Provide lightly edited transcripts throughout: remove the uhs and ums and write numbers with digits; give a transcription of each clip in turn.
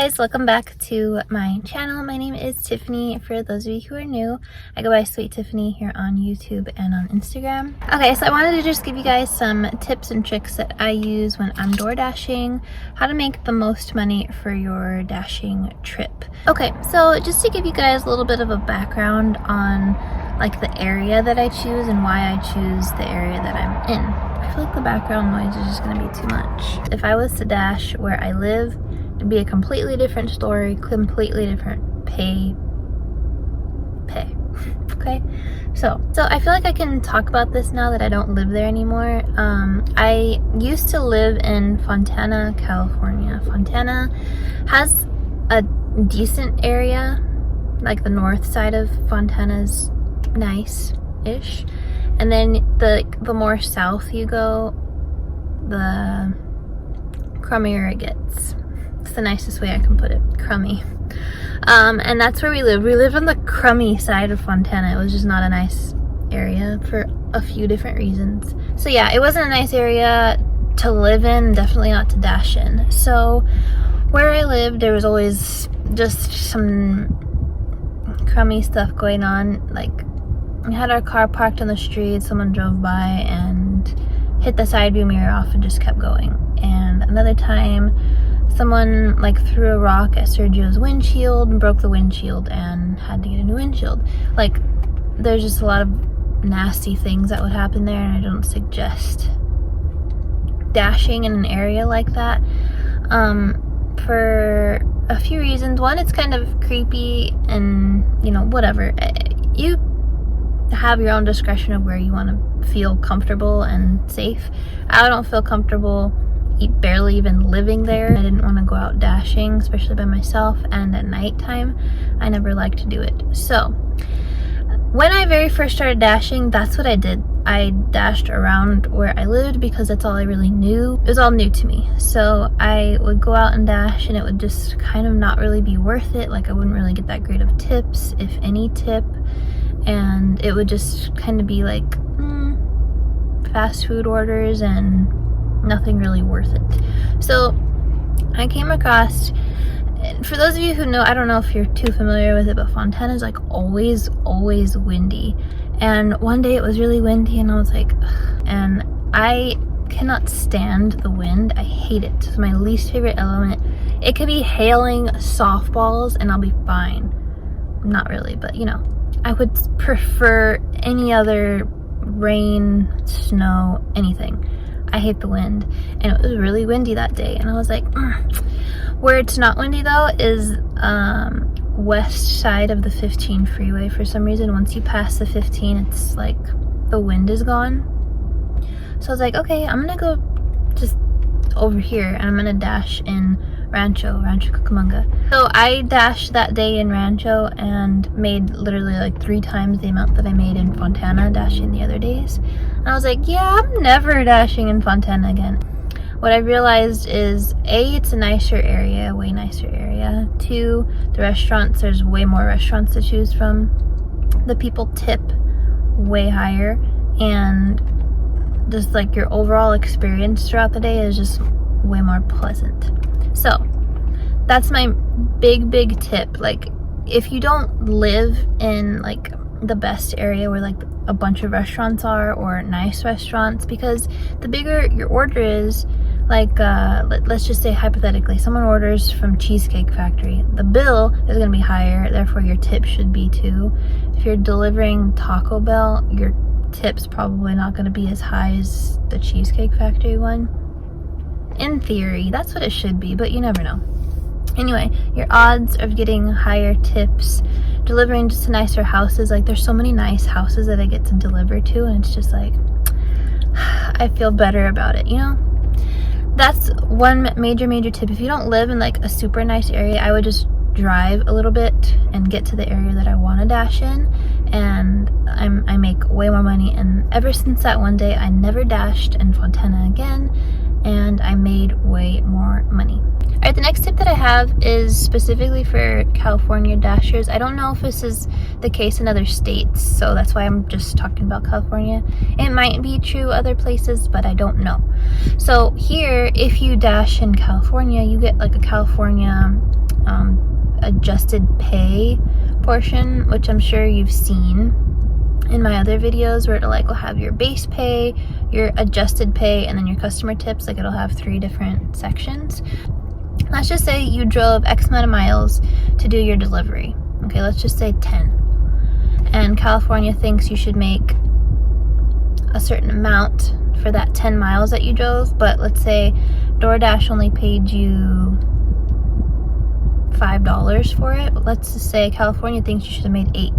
guys, welcome back to my channel. My name is Tiffany. For those of you who are new, I go by Sweet Tiffany here on YouTube and on Instagram. Okay, so I wanted to just give you guys some tips and tricks that I use when I'm door dashing, how to make the most money for your dashing trip. Okay, so just to give you guys a little bit of a background on like the area that I choose and why I choose the area that I'm in. I feel like the background noise is just gonna be too much. If I was to dash where I live, it'd be a completely different story, completely different pay. Okay, so I feel like I can talk about this now that I don't live there anymore. I used to live in Fontana, California. Fontana has a decent area, like the north side of Fontana's nice-ish, and then the more south you go, the crummier it gets. It's the nicest way I can put it, crummy. And that's where we live. We live on the crummy side of Fontana. It was just not a nice area for a few different reasons. So yeah, it wasn't a nice area to live in, definitely not to dash in. So where I lived, there was always just some crummy stuff going on. Like, we had our car parked on the street, someone drove by and hit the side view mirror off and just kept going. And another time, someone like threw a rock at Sergio's windshield and broke the windshield and had to get a new windshield. Like, there's just a lot of nasty things that would happen there, and I don't suggest dashing in an area like that for a few reasons. One, it's kind of creepy, and you know, whatever. You have your own discretion of where you want to feel comfortable and safe. I don't feel comfortable barely even living there. I didn't want to go out dashing, especially by myself, and at nighttime I never liked to do it. So when I very first started dashing, that's what I did. I dashed around where I lived because that's all I really knew. It was all new to me. So I would go out and dash, and it would just kind of not really be worth it. Like, I wouldn't really get that great of tips, if any tip, and it would just kind of be like fast food orders and nothing really worth it. So I came across, for those of you who know, I don't know if you're too familiar with it, but Fontana is like always windy. And one day it was really windy, and I was like, ugh. And I cannot stand the wind. I hate it. It's my least favorite element. It could be hailing softballs and I'll be fine. Not really, but you know, I would prefer any other rain, snow, anything. I hate the wind, and it was really windy that day, and I was like, Where it's not windy though is west side of the 15 freeway. For some reason, once you pass the 15, it's like the wind is gone. So I was like, okay, I'm gonna go just over here, and I'm gonna dash in Rancho Cucamonga. So I dashed that day in Rancho and made literally like 3 times the amount that I made in Fontana dashing the other days. And I was like, yeah, I'm never dashing in Fontana again. What I realized is, A, it's a nicer area, way nicer area. 2, the restaurants, there's way more restaurants to choose from. The people tip way higher, and just like your overall experience throughout the day is just way more pleasant. So that's my big tip. Like, if you don't live in like the best area where like a bunch of restaurants are, or nice restaurants, because the bigger your order is, like let's just say hypothetically someone orders from Cheesecake Factory, the bill is going to be higher, therefore your tip should be too. If you're delivering Taco Bell, your tip's probably not going to be as high as the Cheesecake Factory one. In theory, that's what it should be, but you never know. Anyway, your odds of getting higher tips delivering just to nicer houses, like there's so many nice houses that I get to deliver to, and it's just like, I feel better about it, you know? That's one major tip. If you don't live in like a super nice area, I would just drive a little bit and get to the area that I want to dash in, and I make way more money. And ever since that one day, I never dashed in Fontana again, and I made way more money. Alright, the next tip that I have is specifically for California dashers. I don't know if this is the case in other states, so that's why I'm just talking about California. It might be true other places, but I don't know. So here, if you dash in California, you get like a California adjusted pay portion, which I'm sure you've seen in my other videos, where it'll like will have your base pay, your adjusted pay, and then your customer tips. Like it'll have 3 different sections. Let's just say you drove X amount of miles to do your delivery. Okay, let's just say 10. And California thinks you should make a certain amount for that 10 miles that you drove, but let's say DoorDash only paid you $5 for it. Let's just say California thinks you should have made 8.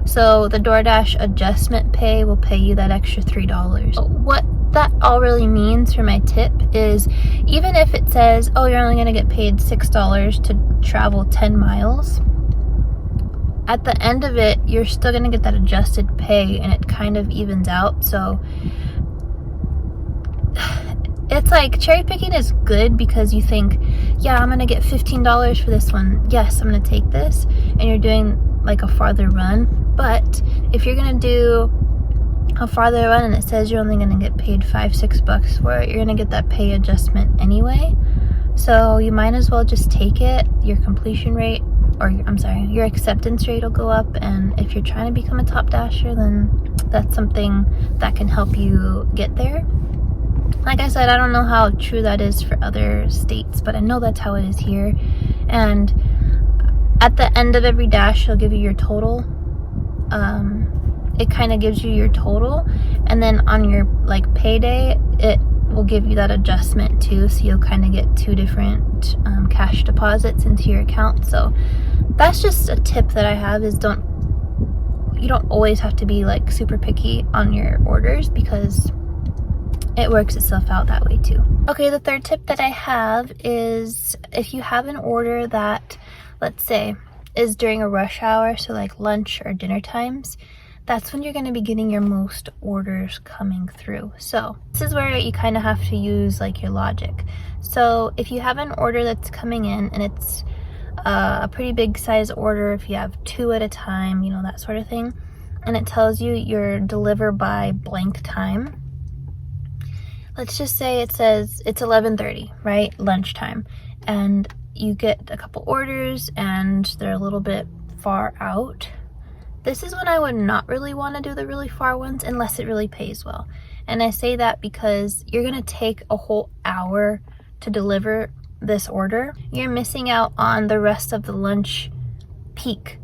So the DoorDash adjustment pay will pay you that extra $3. What that all really means for my tip is, even if it says, oh, you're only going to get paid $6 to travel 10 miles, at the end of it, you're still going to get that adjusted pay, and it kind of evens out. So it's like cherry picking is good because you think, yeah, I'm going to get $15 for this one. Yes, I'm going to take this. And you're doing like a farther run. But if you're going to do a farther run and it says you're only going to get paid $5-6 for it, you're going to get that pay adjustment anyway. So you might as well just take it. Your completion rate, or I'm sorry, your acceptance rate will go up. And if you're trying to become a top dasher, then that's something that can help you get there. Like I said, I don't know how true that is for other states, but I know that's how it is here. And at the end of every dash, it'll give you your total. It kind of gives you your total, and then on your like payday, it will give you that adjustment too. So you'll kind of get 2 different cash deposits into your account. So that's just a tip that I have, is you don't always have to be like super picky on your orders, because it works itself out that way too. Okay, the third tip that I have is, if you have an order that, let's say, is during a rush hour, so like lunch or dinner times, that's when you're going to be getting your most orders coming through. So this is where you kind of have to use like your logic. So if you have an order that's coming in and it's a pretty big size order, if you have 2 at a time, you know, that sort of thing, and it tells you you're deliver by blank time. Let's just say it says it's 11:30, right? Lunchtime. And you get a couple orders and they're a little bit far out. This is when I would not really want to do the really far ones unless it really pays well. And I say that because you're going to take a whole hour to deliver this order. You're missing out on the rest of the lunch peak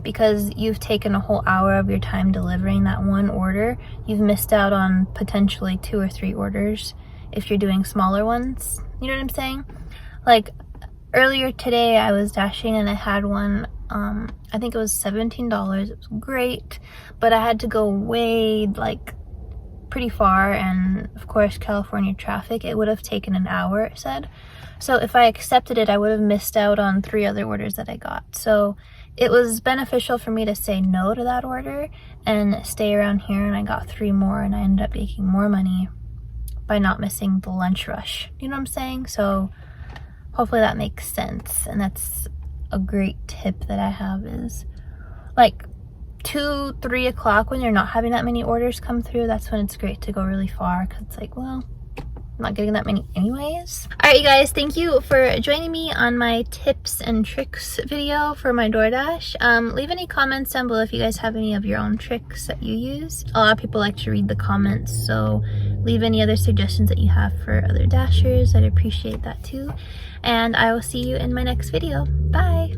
because you've taken a whole hour of your time delivering that one order. You've missed out on potentially 2 or 3 orders if you're doing smaller ones. You know what I'm saying? Like earlier today, I was dashing and I had one, I think it was $17. It was great, but I had to go way, like, pretty far, and of course California traffic, it would have taken an hour, it said. So if I accepted it, I would have missed out on 3 other orders that I got. So it was beneficial for me to say no to that order and stay around here, and I got 3 more, and I ended up making more money by not missing the lunch rush. You know what I'm saying? So hopefully that makes sense. And that's a great tip that I have, is like 2-3 o'clock, when you're not having that many orders come through, that's when it's great to go really far, because it's like, well, I'm not getting that many anyways. Alright, you guys, thank you for joining me on my tips and tricks video for my DoorDash. Leave any comments down below if you guys have any of your own tricks that you use. A lot of people like to read the comments, so leave any other suggestions that you have for other dashers. I'd appreciate that too. And I will see you in my next video. Bye!